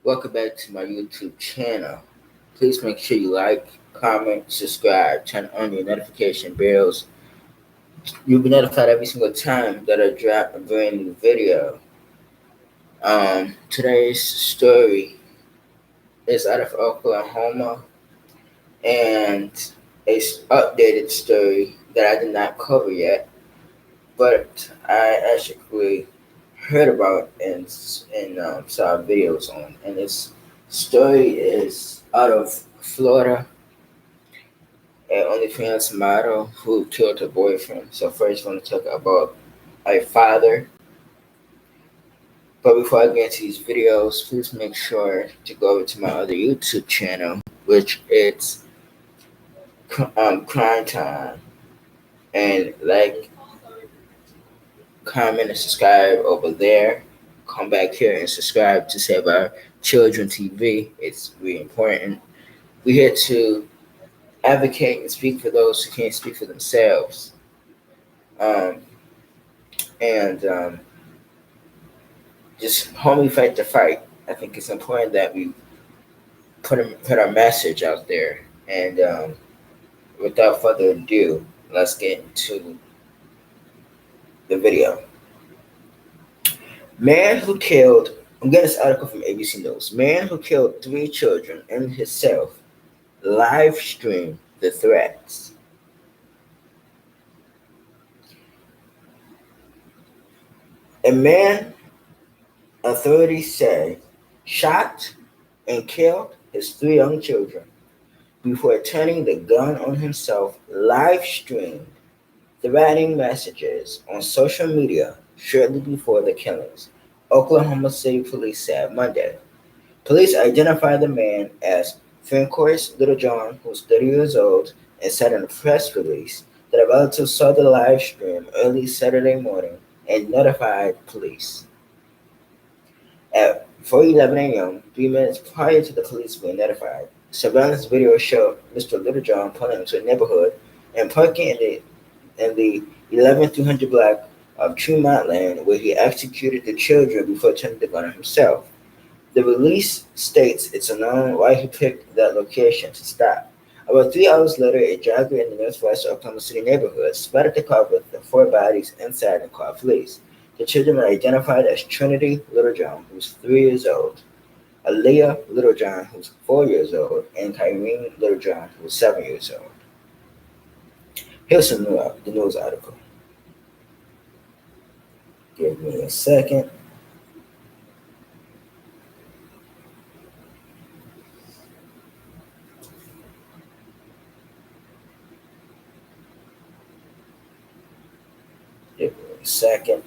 Welcome back to my YouTube channel. Please make sure you like, comment, subscribe, turn on your notification bells. You'll be notified every single time that I drop a brand new video. Today's story is out of Oklahoma and a updated story that I did not cover yet, but I actually heard about and saw videos on. And this story is out of Florida. An OnlyFans model who killed her boyfriend. So first, I want to talk about a father. But before I get into these videos, please make sure to go over to my other YouTube channel, which is Crime Time, and like, comment, and subscribe over there. Come back here and subscribe to Save Our Children TV. It's really important. We're here to advocate and speak for those who can't speak for themselves. Um, and just homie fight the fight. I think it's important that we put our message out there. And without further ado, let's get into the video. Man who killed. I'm getting this article from ABC News. Man who killed three children and himself live streamed the threats. A man, authorities say, shot and killed his three young children before turning the gun on himself, live streamed threatening messages on social media shortly before the killings, Oklahoma City police said Monday. Police identified the man as Francois Littlejohn, who was 30 years old, and said in a press release that a relative saw the live stream early Saturday morning and notified police. At 4:11 a.m., 3 minutes prior to the police being notified, surveillance video showed Mr. Littlejohn pulling into a neighborhood and parking in the 11300 block of Tremont Lane, where he executed the children before turning the gun on himself. The release states it's unknown why he picked that location to stop. About 3 hours later, a jogger in the northwest Oklahoma City neighborhood spotted the car with the four bodies inside and called police. The children were identified as Trinity Littlejohn, who was 3 years old, Aaliyah Littlejohn, who was 4 years old, and Kyrene Littlejohn, who was 7 years old. Here's the news article. Give me a second. Give me a second.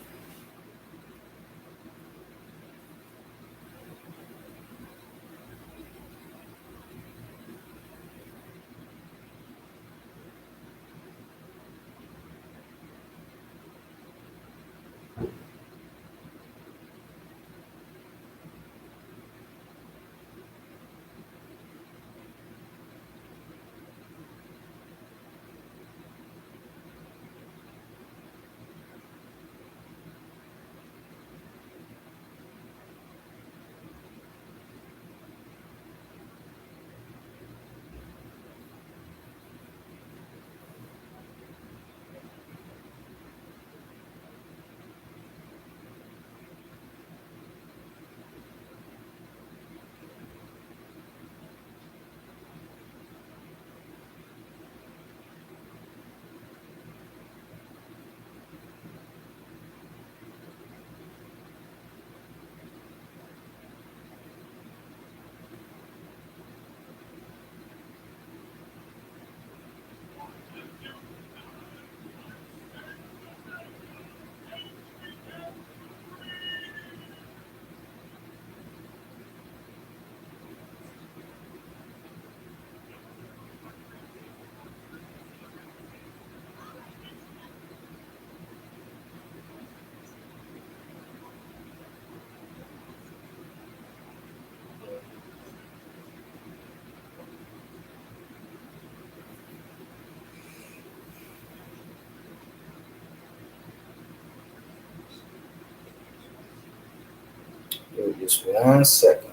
Just 1 second.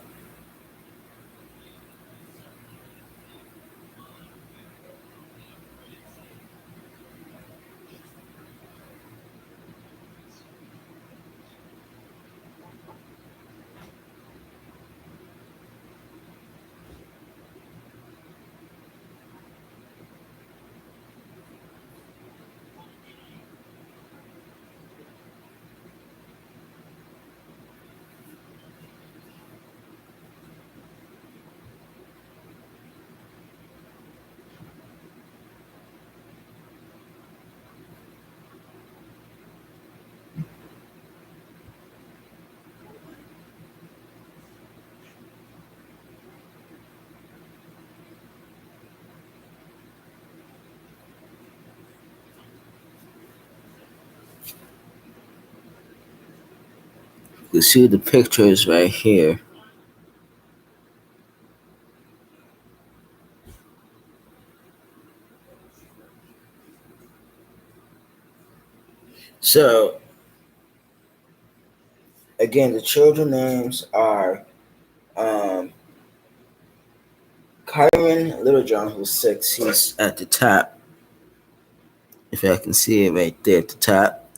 You see the pictures right here. So again, the children names are um, Kyron Littlejohn, who's 6. He's at the top. If I can see it right there at the top.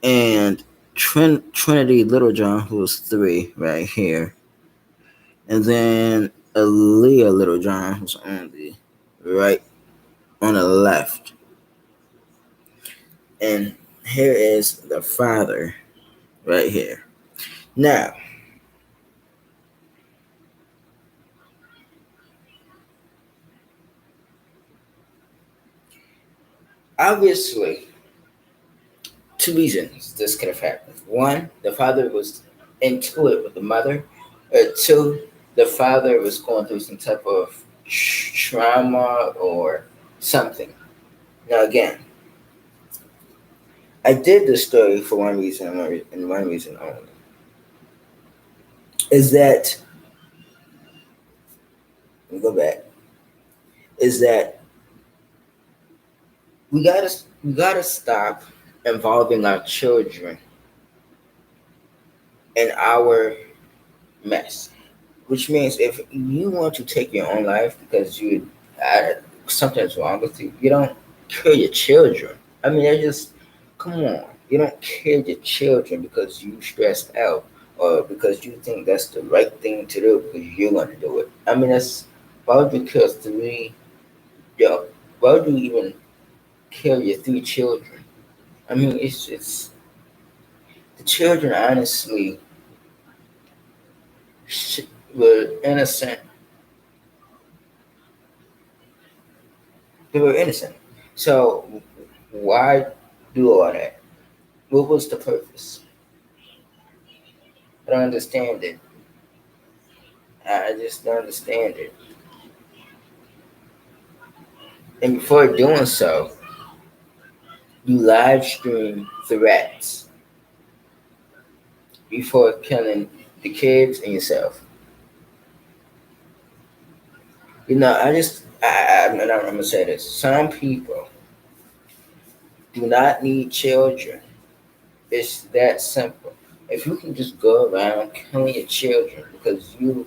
And Trinity Littlejohn, who's 3, right here. And then Aaliyah Littlejohn, who's on the right, on the left. And here is the father, right here. Now, obviously, two reasons this could have happened. One, the father was into it with the mother. Two, the father was going through some type of trauma or something. Now, again, I did this story for one reason and one reason only. Is that, let me go back, is that we gotta stop involving our children in our mess. Which means if you want to take your own life because something's wrong with you, you don't kill your children. I mean, I just come on. You don't kill your children because you stressed out or because you think that's the right thing to do because you're gonna do it. I mean, that's why would you kill three? Yo, why would you even kill your 3 children? I mean, it's the children honestly were innocent. They were innocent. So why do all that? What was the purpose? I don't understand it. I just don't understand it. And before doing so, you live stream threats before killing the kids and yourself. You know, I'm gonna say this. Some people do not need children. It's that simple. If you can just go around killing your children because you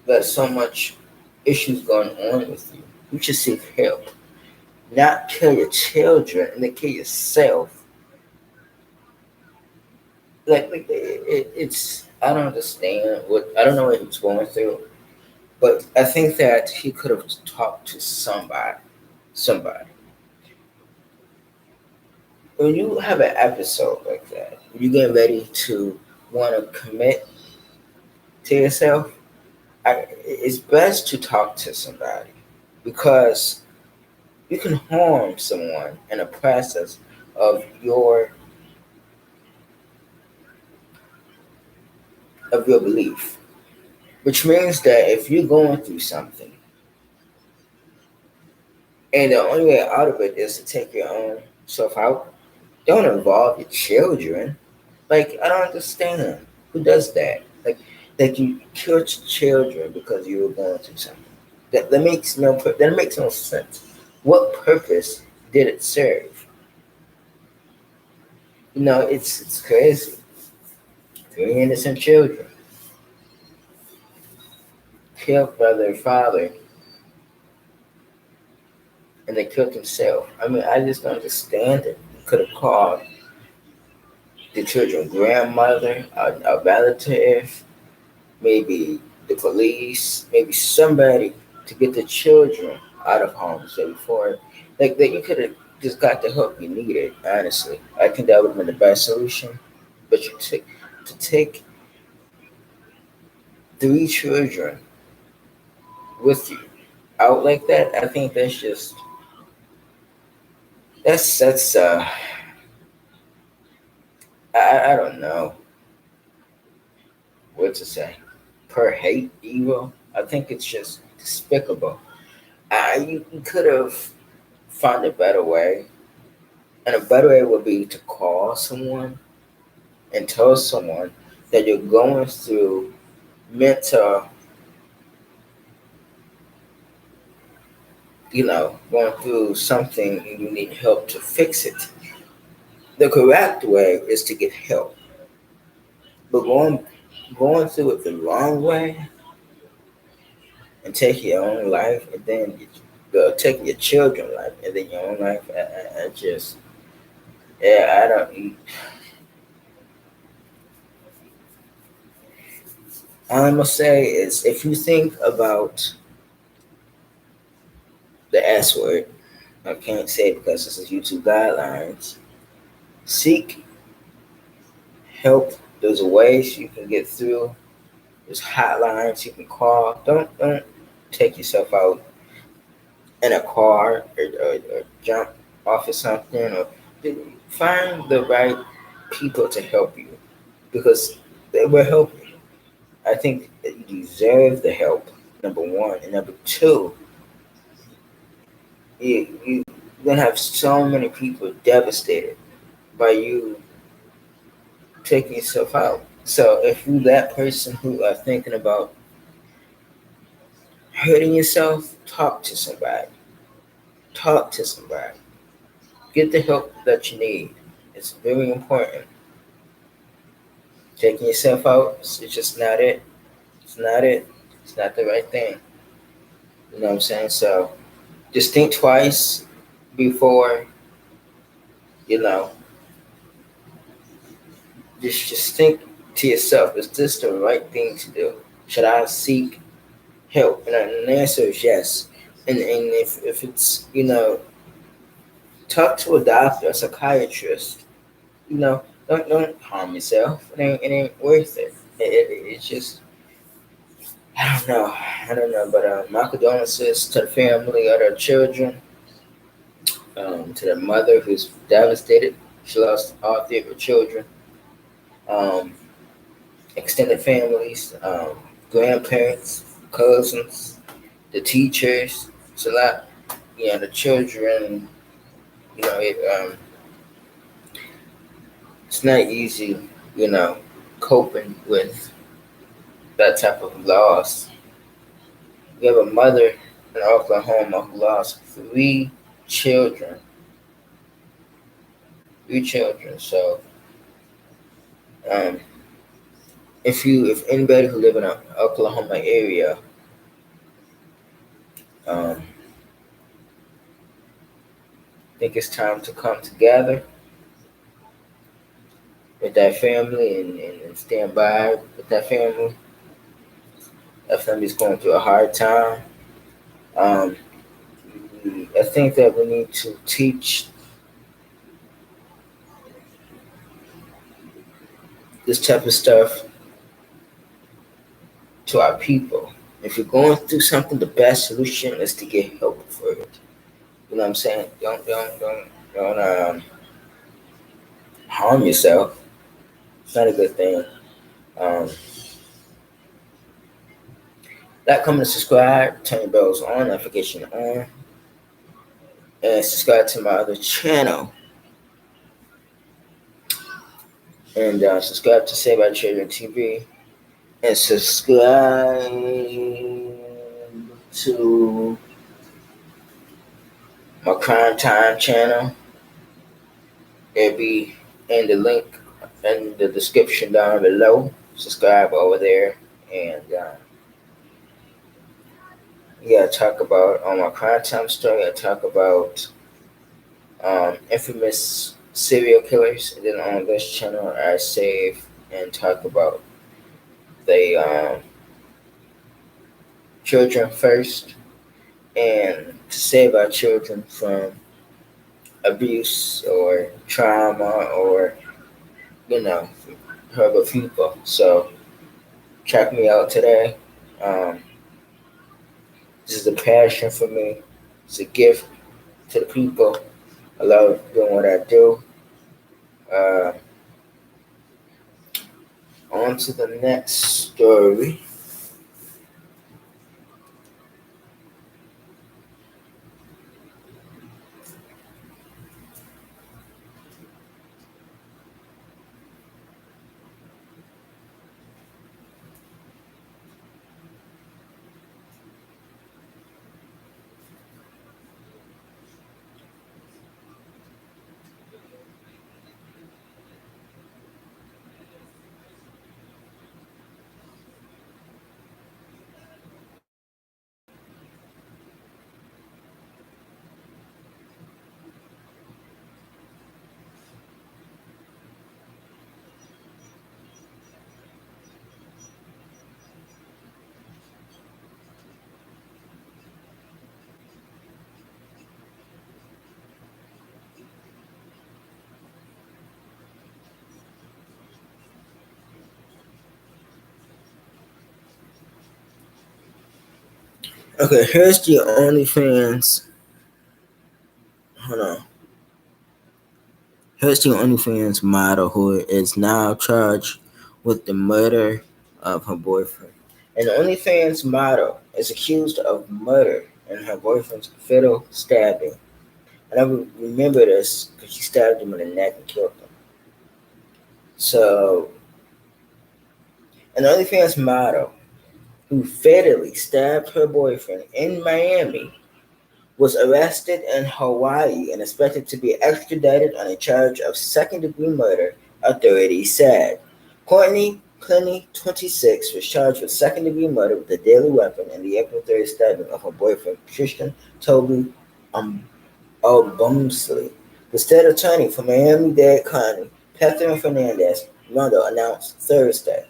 got so much issues going on with you, you should seek help. Not kill your children and then kill yourself. It's I don't understand what I don't know what he's going through, but I think that he could have talked to somebody. Somebody. When you have an episode like that, when you get ready to want to commit to yourself, it's best to talk to somebody because you can harm someone in the process of your belief. Which means that if you're going through something and the only way out of it is to take your own self out, don't involve your children. Like I don't understand who does that. Like you killed your children because you were going through something. That makes no sense. What purpose did it serve? You know, it's crazy. 3 innocent children killed by their father and they killed himself. I mean, I just don't understand it. Could have called the children's grandmother, a relative, maybe the police, maybe somebody to get the children out of harm's way before. Like that, you could have just got the help you needed. Honestly, I think that would have been the best solution. But to take 3 children with you out like that, I think that's I don't know what to say. Per hate evil, I think it's just despicable. You could have found a better way, and a better way would be to call someone and tell someone that you're going through mental, going through something and you need help to fix it, the correct way is to get help. But going through it the wrong way and take your own life and then take your children's life and then your own life, I just, yeah, I don't. All I'm gonna say is if you think about the S word, I can't say it because this is YouTube guidelines. Seek help. There's ways you can get through. There's hotlines you can call. Don't take yourself out in a car or jump off of something or find the right people to help you because they will help you. I think that you deserve the help. Number one, and number two, you're gonna have so many people devastated by you taking yourself out. So if you that person who are thinking about hurting yourself, talk to somebody. Talk to somebody. Get the help that you need. It's very important. Taking yourself out, it's just not it. It's not it. It's not the right thing. You know what I'm saying? So just think twice before, you know, just think to yourself, is this the right thing to do? Should I seek help? And the answer is yes. And if it's, talk to a doctor, a psychiatrist, you know, don't harm yourself. It ain't worth it. It's just I don't know, but my condolences to the family of their children, to their mother who's devastated. She lost all three of her children. Um, Extended families, grandparents, cousins, the teachers. It's a lot. The children. It's not easy. You know, coping with that type of loss. We have a mother in Oklahoma who lost children, three children. So, um, if anybody who live in the Oklahoma area, think it's time to come together with that family and stand by with that family. That family's going through a hard time. Um, I think that we need to teach this type of stuff to our people. If you're going through something, the best solution is to get help for it. You know what I'm saying? Don't harm yourself. It's not a good thing. Um, like, comment, and subscribe. Turn your bells on, notification on, and subscribe to my other channel. And subscribe to Save Our Children TV. And subscribe to my Crime Time channel. It'll be in the link in the description down below. Subscribe over there. And I talk about on my Crime Time story. I talk about infamous serial killers. And then on this channel, I save and talk about the children first and to save our children from abuse or trauma or you know horrible people. So check me out today. Um, this is a passion for me. It's a gift to the people. I love doing what I do. Uh, on to the next story. Okay, here's the OnlyFans. Hold on. Here's the OnlyFans model who is now charged with the murder of her boyfriend. An OnlyFans model is accused of murder in her boyfriend's fatal stabbing. And I remember this because she stabbed him in the neck and killed him. So, an OnlyFans model who fatally stabbed her boyfriend in Miami was arrested in Hawaii and expected to be extradited on a charge of second-degree murder, authorities said. Courtney Clenny, 26, was charged with second-degree murder with a deadly weapon in the April 3rd stabbing of her boyfriend, Tristan Toby Bumsley. The state attorney for Miami-Dade County, Catherine Fernandez Rondo, announced Thursday.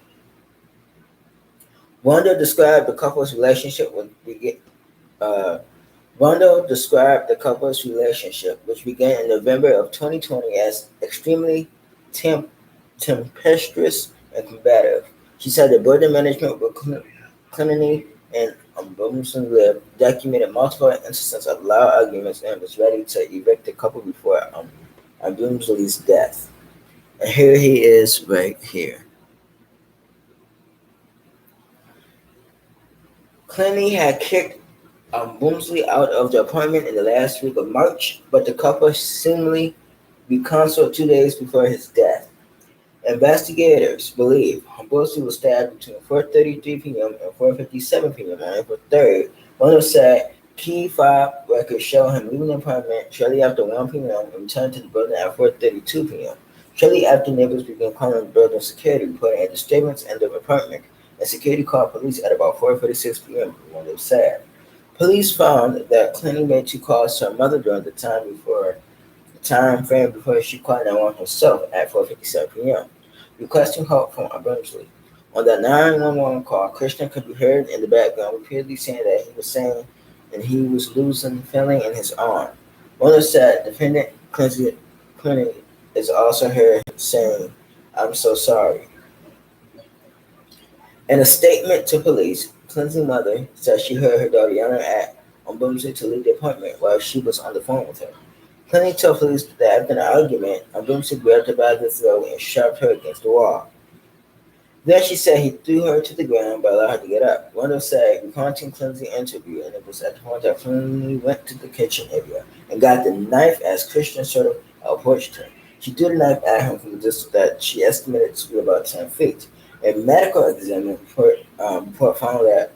Rondo described the couple's relationship with uh, Rondo described the couple's relationship, which began in November of 2020, as extremely tempestuous and combative. She said the building management with Clinton and Bumson lived documented multiple instances of loud arguments and was ready to evict the couple before Bumsley's death. And here he is right here. Clinton had kicked Bumsley out of the apartment in the last week of March, but the couple seemingly reconciled 2 days before his death. Investigators believe Bumsley was stabbed between 4:33 p.m. and 4:57 p.m. on April 3rd. One of said key fob records show him leaving the apartment shortly after 1 p.m. and returning to the building at 4:32 p.m. Shortly after, neighbors began calling the building security, reporting a disturbance in the apartment, and security called police at about 4:46 p.m. When they said. Police found that Clinton made 2 calls to her mother during the time frame before she called 911 herself at 4:57 p.m., requesting help from Brimsley. On the 911 call, Christian could be heard in the background repeatedly saying that he was saying and he was losing feeling in his arm. One said defendant Clinton is also heard saying, "I'm so sorry." In a statement to police, Clinton's mother said she heard her daughter yelling at Bumsley to leave the apartment while she was on the phone with her. Clinton told police that after an argument, Bumsley grabbed her by the throat and shoved her against the wall. Then she said he threw her to the ground but allowed her to get up. One said, recounting Clinton's interview, and it was at the point that Clinton went to the kitchen area and got the knife as Christian sort of approached her. She threw the knife at him from a distance that she estimated to be about 10 feet. A medical examiner report found that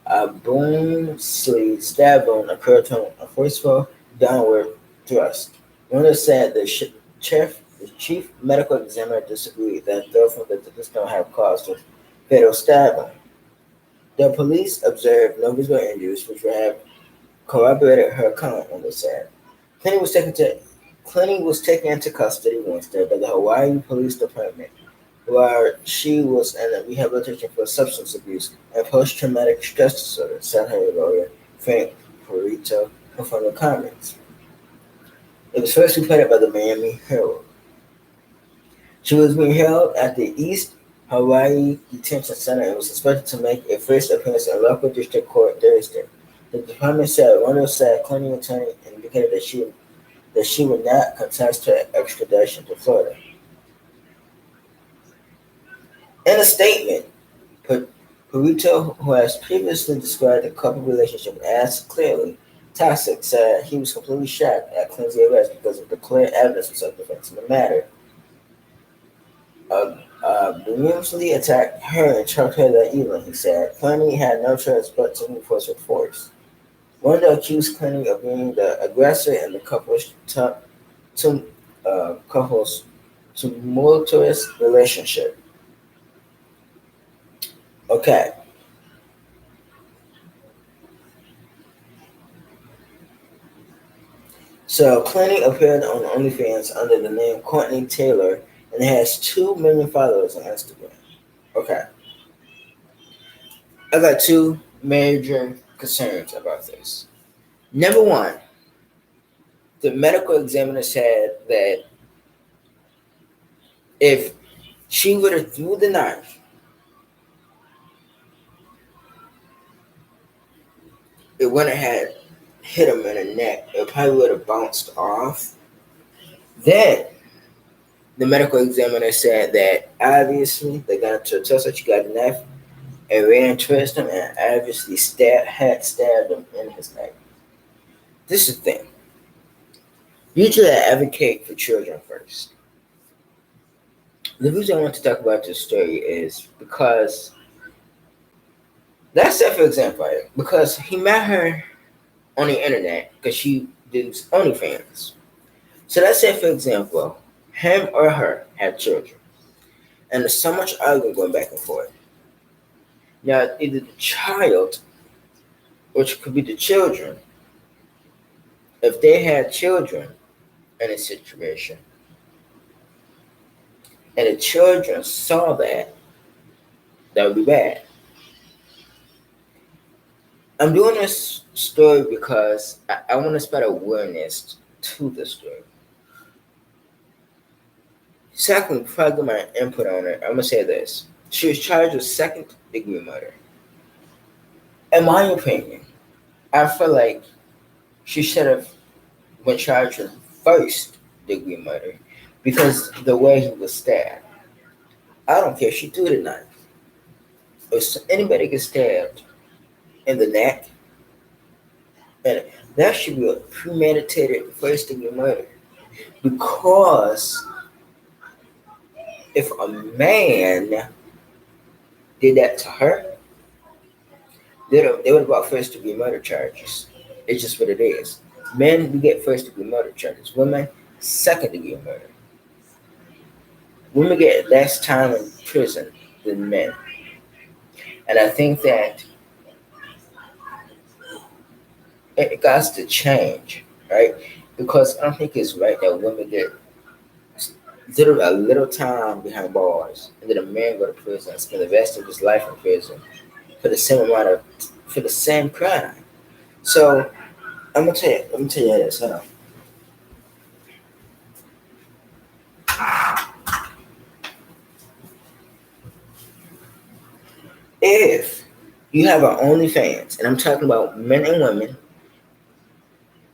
a bone sleeve stab wound occurred from a forceful downward thrust. One said the chief medical examiner disagreed that therefore the don't have caused the fatal stabbing. The police observed no visible injuries, which would have corroborated her account, one said. Clinton was taken to Clinton was taken into custody Wednesday by the Hawaii Police Department, where she was in rehabilitation for substance abuse and post-traumatic stress disorder, said her lawyer, Frank Perito, confirmed the comments. It was first reported by the Miami Herald. She was being held at the East Hawaii Detention Center and was expected to make a first appearance in local district court Thursday. The department said Rondo said Clinton attorney indicated that she would not contest her extradition to Florida. In a statement, Perito, who has previously described the couple relationship as clearly toxic, said he was completely shocked at Clinton's arrest because of the clear evidence of self-defense in the matter. Brimsley attacked her and choked her that evening, he said. Clinton had no choice but to move force with force. Wanda accused Clinton of being the aggressor in the couple's tumultuous relationship. Okay, so Clinton appeared on OnlyFans under the name Courtney Taylor and has 2 million followers on Instagram. Okay, I got 2 major concerns about this. Number one, the medical examiner said that if she would have threw the knife it wouldn't have hit him in the neck. It probably would have bounced off. Then the medical examiner said that obviously they got to tell her she got a knife and ran towards him and obviously stabbed him in his neck. This is the thing. Usually I advocate for children first. The reason I want to talk about this story is because let's say for example, right? Because he met her on the internet because she does OnlyFans. So let's say for example, him or her have children. And there's so much arguing going back and forth. Now either the child, which could be the children, if they had children in a situation, and the children saw that, that would be bad. I'm doing this story because I want to spread awareness to the story. Second, before I get my input on it, I'm going to say this. She was charged with second-degree murder. In my opinion, I feel like she should have been charged with first-degree murder because the way he was stabbed. I don't care if she threw the knife. If anybody gets stabbed in the neck, and that should be a premeditated first degree murder. Because if a man did that to her, they would have brought first degree murder charges. It's just what it is. Men, we get first degree murder charges. Women, second degree murder. Women get less time in prison than men. And I think that it got to change, right? Because I don't think it's right that women get a little time behind bars, and then a man go to prison and spend the rest of his life in prison for the same crime. So let me tell you this. Hold on. If you have an OnlyFans, and I'm talking about men and women,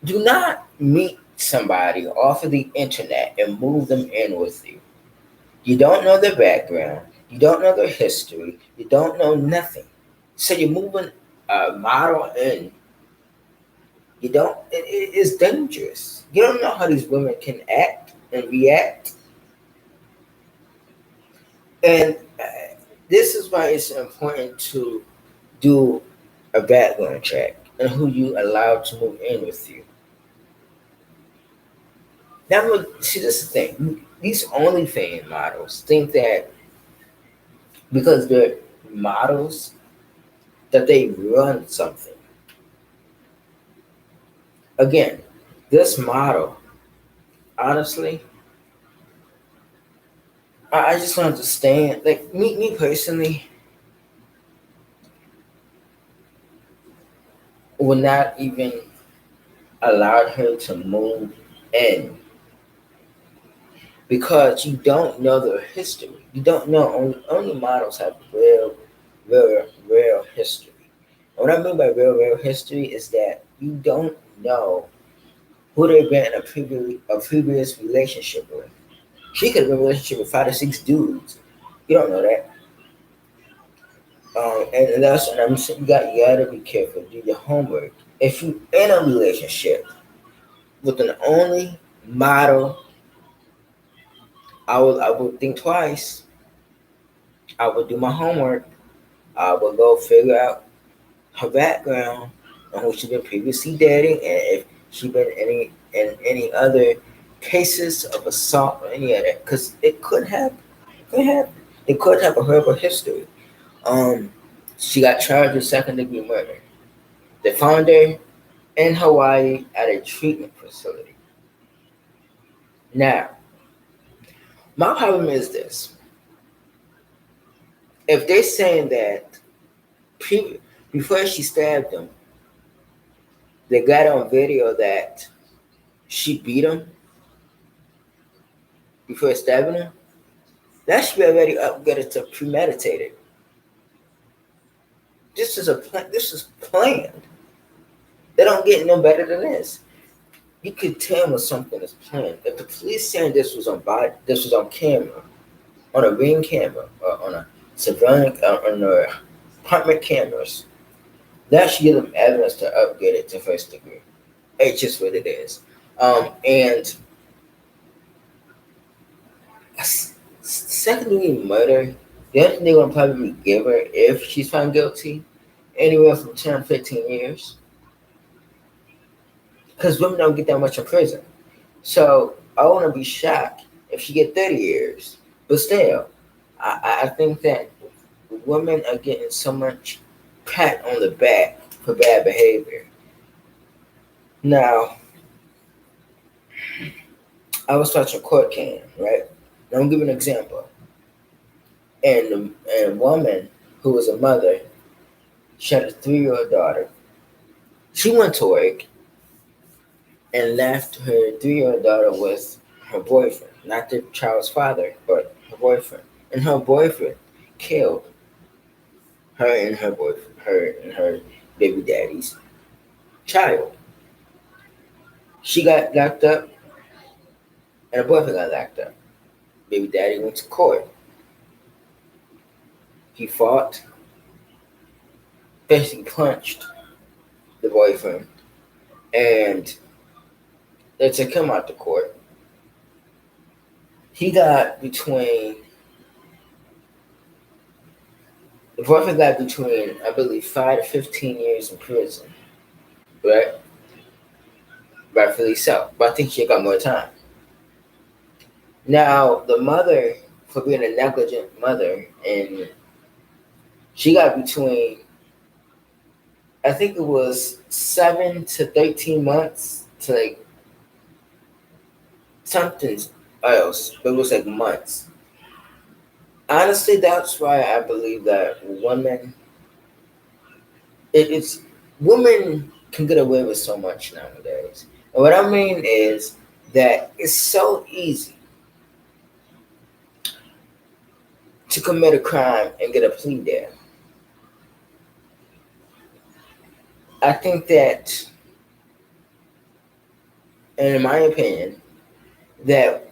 do not meet somebody off of the internet and move them in with you. You don't know their background. You don't know their history. You don't know nothing. So you're moving a model in. You don't. It is dangerous. You don't know how these women can act and react. And this is why it's important to do a background check and who you allow to move in with you. Now, see, this is the thing. These OnlyFans models think that because they're models, that they run something. Again, this model, honestly, I just don't understand. Like me personally, would not even allow her to move in because you don't know their history. You don't know. Only models have real history. And what I mean by real history is that you don't know who they've been in a previous relationship with. She could have been in a relationship with 5 to 6 dudes. You don't know that. And that's and I'm saying you gotta be careful. Do your homework. If you in a relationship with an only model, I would think twice. I would do my homework. I would go figure out her background and who she been previously dating, and if she been in any other cases of assault or any of that, because it could happen. It could happen. It could have a horrible history. Um, she got charged with second-degree murder. They found her in Hawaii at a treatment facility. Now, my problem is this: if they're saying that before she stabbed him, they got on video that she beat him before stabbing him, that should be already upgraded to premeditated. This is planned. They don't get no better than this. You could tell when something is planned. If the police saying this was on camera, on a ring camera, or on a civilian, on the apartment cameras, that should give them evidence to upgrade it to first degree. It's just what it is. And second degree murder, the only thing they're gonna probably give her if she's found guilty, anywhere from 10 to 15 years. Because women don't get that much in prison. So I want to be shocked if she get 30 years. But still, I think that women are getting so much pat on the back for bad behavior. Now, I was watching Court Cam, right? Now, I'm giving an example. And a woman who was a mother, she had a 3-year-old daughter. She went to work and left her 3-year-old daughter with her boyfriend, not the child's father, but her boyfriend. And her boyfriend killed her and her baby daddy's child. She got locked up, and her boyfriend got locked up. Baby daddy went to court. He fought, basically punched the boyfriend, and they took him out to court. He got between The boyfriend got between, I believe, 5 to 15 years in prison, right? Rightfully so. But I think she got more time. Now, the mother, for being a negligent mother, and she got between, I think it was 7 to 13 months to like something else, but it was like months. Honestly, that's why I believe that it's women can get away with so much nowadays. And what I mean is that it's so easy to commit a crime and get a plea deal. I think that, and in my opinion, that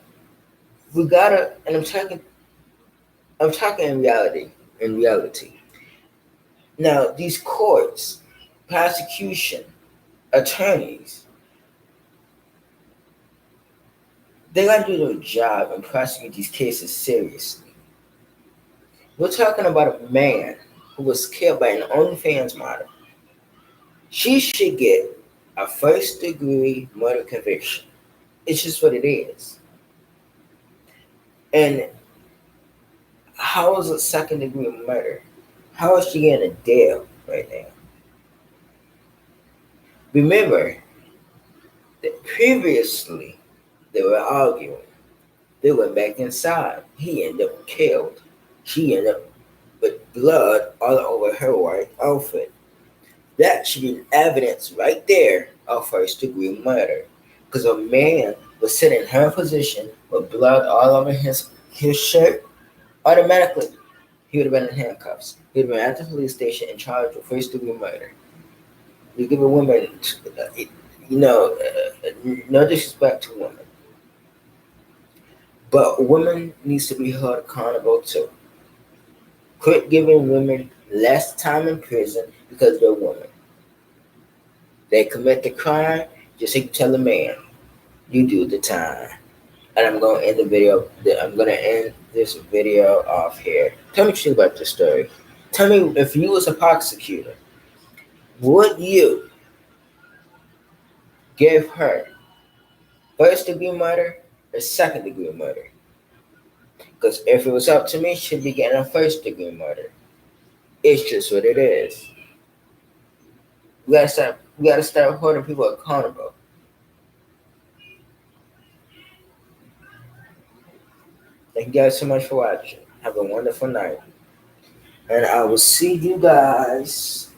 we gotta, and I'm talking in reality. In reality, now these courts, prosecution, attorneys, they gotta do their job and prosecute these cases seriously. We're talking about a man who was killed by an OnlyFans model. She should get a first degree murder conviction. It's just what it is. And how is it second degree murder? How is she getting a deal right now? Remember that previously they were arguing. They went back inside. He ended up killed. She ended up with blood all over her white outfit. That should be evidence right there of first degree murder. Because a man was sitting in her position with blood all over his shirt, automatically he would have been in handcuffs. He would have been at the police station and charged with first degree murder. You give a woman, no disrespect to women, but women needs to be held accountable too. Quit giving women less time in prison because they're women. They commit the crime, just like you tell a man, you do the time. And I'm going to end the video. I'm going to end this video off here. Tell me what you think about this story. Tell me, if you was a prosecutor, would you give her first degree murder or second degree murder? Because if it was up to me, she'd be getting a first degree murder. It's just what it is. We gotta start holding people accountable. Thank you guys so much for watching. Have a wonderful night. And I will see you guys.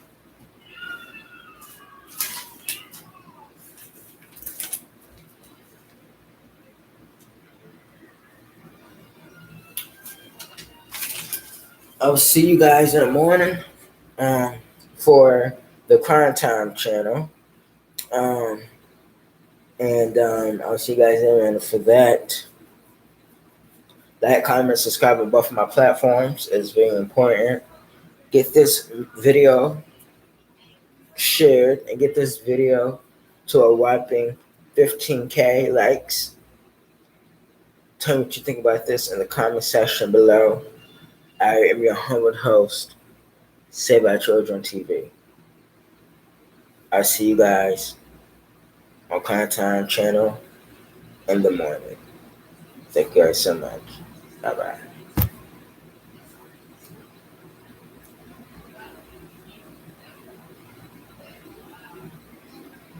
I will see you guys in the morning for the Crime Time channel. And I'll see you guys there. And for that, like, comment, subscribe on both of my platforms is very important. Get this video shared and get this video to a whopping 15K likes. Tell me what you think about this in the comment section below. I am your humble host, Save Our Children TV. I'll see you guys on Client Time channel in the morning. Thank you guys so much. Bye bye.